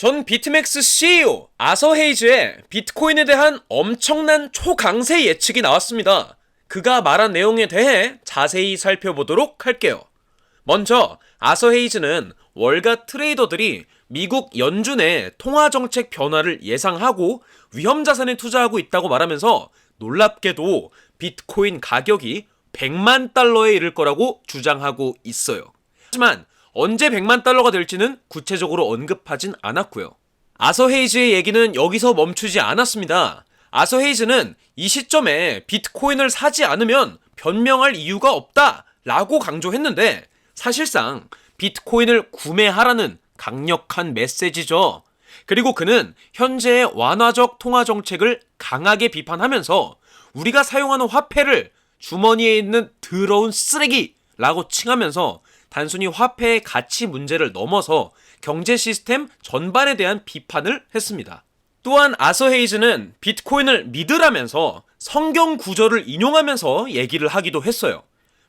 전 비트맥스 CEO 아서 헤이즈의 비트코인에 대한 엄청난 초강세 예측이 나왔습니다. 그가 말한 내용에 대해 자세히 살펴보도록 할게요. 먼저 아서 헤이즈는 월가 트레이더들이 미국 연준의 통화정책 변화를 예상하고 위험자산에 투자하고 있다고 말하면서 놀랍게도 비트코인 가격이 100만 달러에 이를 거라고 주장하고 있어요. 하지만 언제 100만 달러가 될지는 구체적으로 언급하진 않았고요. 아서 헤이즈의 얘기는 여기서 멈추지 않았습니다. 아서 헤이즈는 이 시점에 비트코인을 사지 않으면 변명할 이유가 없다 라고 강조했는데, 사실상 비트코인을 구매하라는 강력한 메시지죠. 그리고 그는 현재의 완화적 통화 정책을 강하게 비판하면서 우리가 사용하는 화폐를 주머니에 있는 더러운 쓰레기라고 칭하면서 단순히 화폐의 가치 문제를 넘어서 경제 시스템 전반에 대한 비판을 했습니다. 또한 아서 헤이즈는 비트코인을 믿으라면서 성경 구절을 인용하면서 얘기를 하기도 했어요.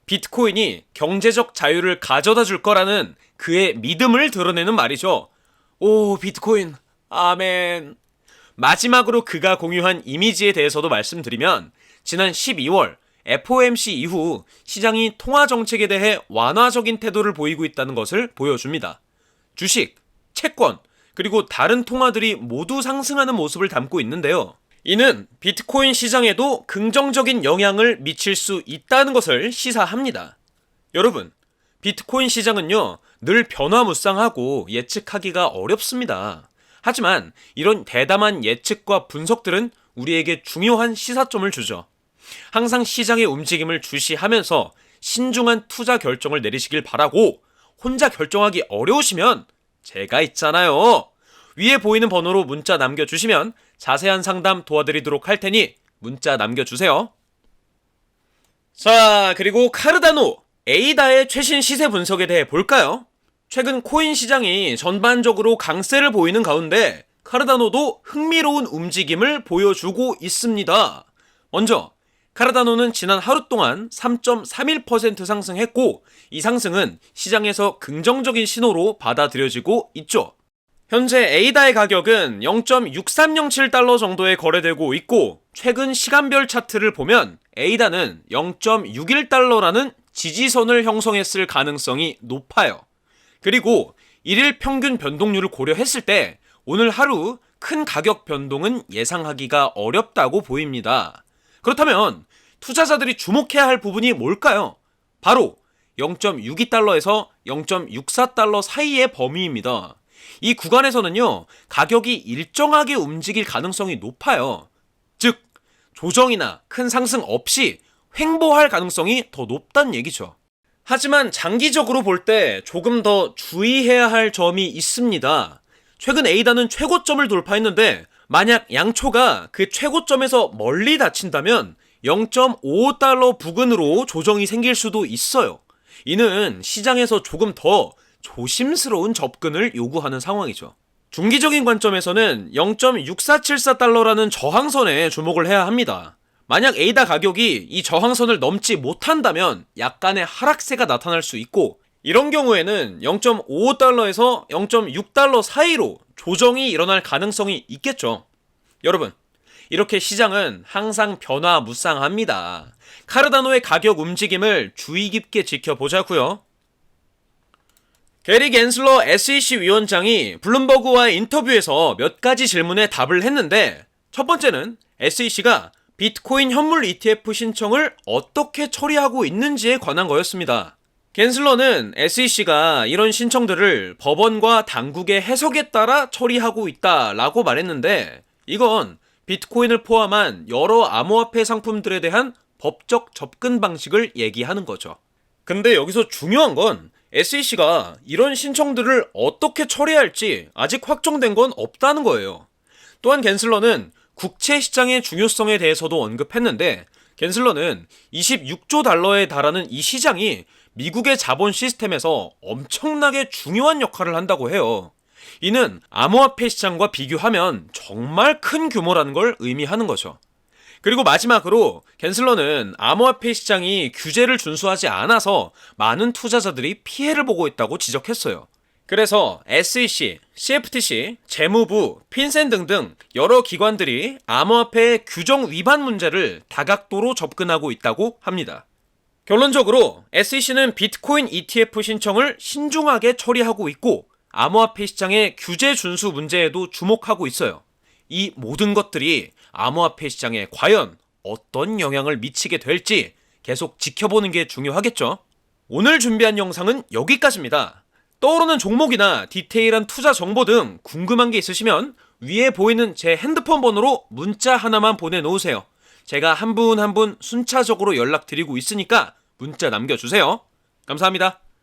비트코인이 경제적 자유를 가져다 줄 거라는 그의 믿음을 드러내는 말이죠. 오, 비트코인, 아멘. 마지막으로 그가 공유한 이미지에 대해서도 말씀드리면, 지난 12월 FOMC 이후 시장이 통화 정책에 대해 완화적인 태도를 보이고 있다는 것을 보여줍니다. 주식, 채권, 그리고 다른 통화들이 모두 상승하는 모습을 담고 있는데요. 이는 비트코인 시장에도 긍정적인 영향을 미칠 수 있다는 것을 시사합니다. 여러분, 비트코인 시장은요, 늘 변화무쌍하고 예측하기가 어렵습니다. 하지만 이런 대담한 예측과 분석들은 우리에게 중요한 시사점을 주죠. 항상 시장의 움직임을 주시하면서 신중한 투자 결정을 내리시길 바라고, 혼자 결정하기 어려우시면 제가 있잖아요. 위에 보이는 번호로 문자 남겨주시면 자세한 상담 도와드리도록 할 테니 문자 남겨주세요. 자, 그리고 카르다노, 에이다의 최신 시세 분석에 대해 볼까요? 최근 코인 시장이 전반적으로 강세를 보이는 가운데 카르다노도 흥미로운 움직임을 보여주고 있습니다. 먼저 카르다노는 지난 하루 동안 3.31% 상승했고, 이 상승은 시장에서 긍정적인 신호로 받아들여지고 있죠. 현재 에이다의 가격은 0.6307달러 정도에 거래되고 있고, 최근 시간별 차트를 보면 에이다는 0.61달러라는 지지선을 형성했을 가능성이 높아요. 그리고 1일 평균 변동률을 고려했을 때 오늘 하루 큰 가격 변동은 예상하기가 어렵다고 보입니다. 그렇다면 투자자들이 주목해야 할 부분이 뭘까요? 바로 0.62달러에서 0.64달러 사이의 범위입니다. 이 구간에서는요, 가격이 일정하게 움직일 가능성이 높아요. 즉, 조정이나 큰 상승 없이 횡보할 가능성이 더 높다는 얘기죠. 하지만 장기적으로 볼 때 조금 더 주의해야 할 점이 있습니다. 최근 에이다는 최고점을 돌파했는데, 만약 양초가 그 최고점에서 멀리 닫힌다면 0.55달러 부근으로 조정이 생길 수도 있어요. 이는 시장에서 조금 더 조심스러운 접근을 요구하는 상황이죠. 중기적인 관점에서는 0.6474달러라는 저항선에 주목을 해야 합니다. 만약 에이다 가격이 이 저항선을 넘지 못한다면 약간의 하락세가 나타날 수 있고, 이런 경우에는 0.55달러에서 0.6달러 사이로 조정이 일어날 가능성이 있겠죠. 여러분, 이렇게 시장은 항상 변화무쌍합니다. 카르다노의 가격 움직임을 주의 깊게 지켜보자고요. 게리 겐슬러 SEC 위원장이 블룸버그와의 인터뷰에서 몇 가지 질문에 답을 했는데, 첫 번째는 SEC가 비트코인 현물 ETF 신청을 어떻게 처리하고 있는지에 관한 거였습니다. 겐슬러는 SEC가 이런 신청들을 법원과 당국의 해석에 따라 처리하고 있다라고 말했는데, 이건 비트코인을 포함한 여러 암호화폐 상품들에 대한 법적 접근 방식을 얘기하는 거죠. 근데 여기서 중요한 건 SEC가 이런 신청들을 어떻게 처리할지 아직 확정된 건 없다는 거예요. 또한 겐슬러는 국채 시장의 중요성에 대해서도 언급했는데, 겐슬러는 26조 달러에 달하는 이 시장이 미국의 자본 시스템에서 엄청나게 중요한 역할을 한다고 해요. 이는 암호화폐 시장과 비교하면 정말 큰 규모라는 걸 의미하는 거죠. 그리고 마지막으로 겐슬러는 암호화폐 시장이 규제를 준수하지 않아서 많은 투자자들이 피해를 보고 있다고 지적했어요. 그래서 SEC, CFTC, 재무부, 핀센 등등 여러 기관들이 암호화폐의 규정 위반 문제를 다각도로 접근하고 있다고 합니다. 결론적으로 SEC는 비트코인 ETF 신청을 신중하게 처리하고 있고 암호화폐 시장의 규제 준수 문제에도 주목하고 있어요. 이 모든 것들이 암호화폐 시장에 과연 어떤 영향을 미치게 될지 계속 지켜보는 게 중요하겠죠. 오늘 준비한 영상은 여기까지입니다. 떠오르는 종목이나 디테일한 투자 정보 등 궁금한 게 있으시면 위에 보이는 제 핸드폰 번호로 문자 하나만 보내놓으세요. 제가 한 분 한 분 순차적으로 연락드리고 있으니까 문자 남겨주세요. 감사합니다.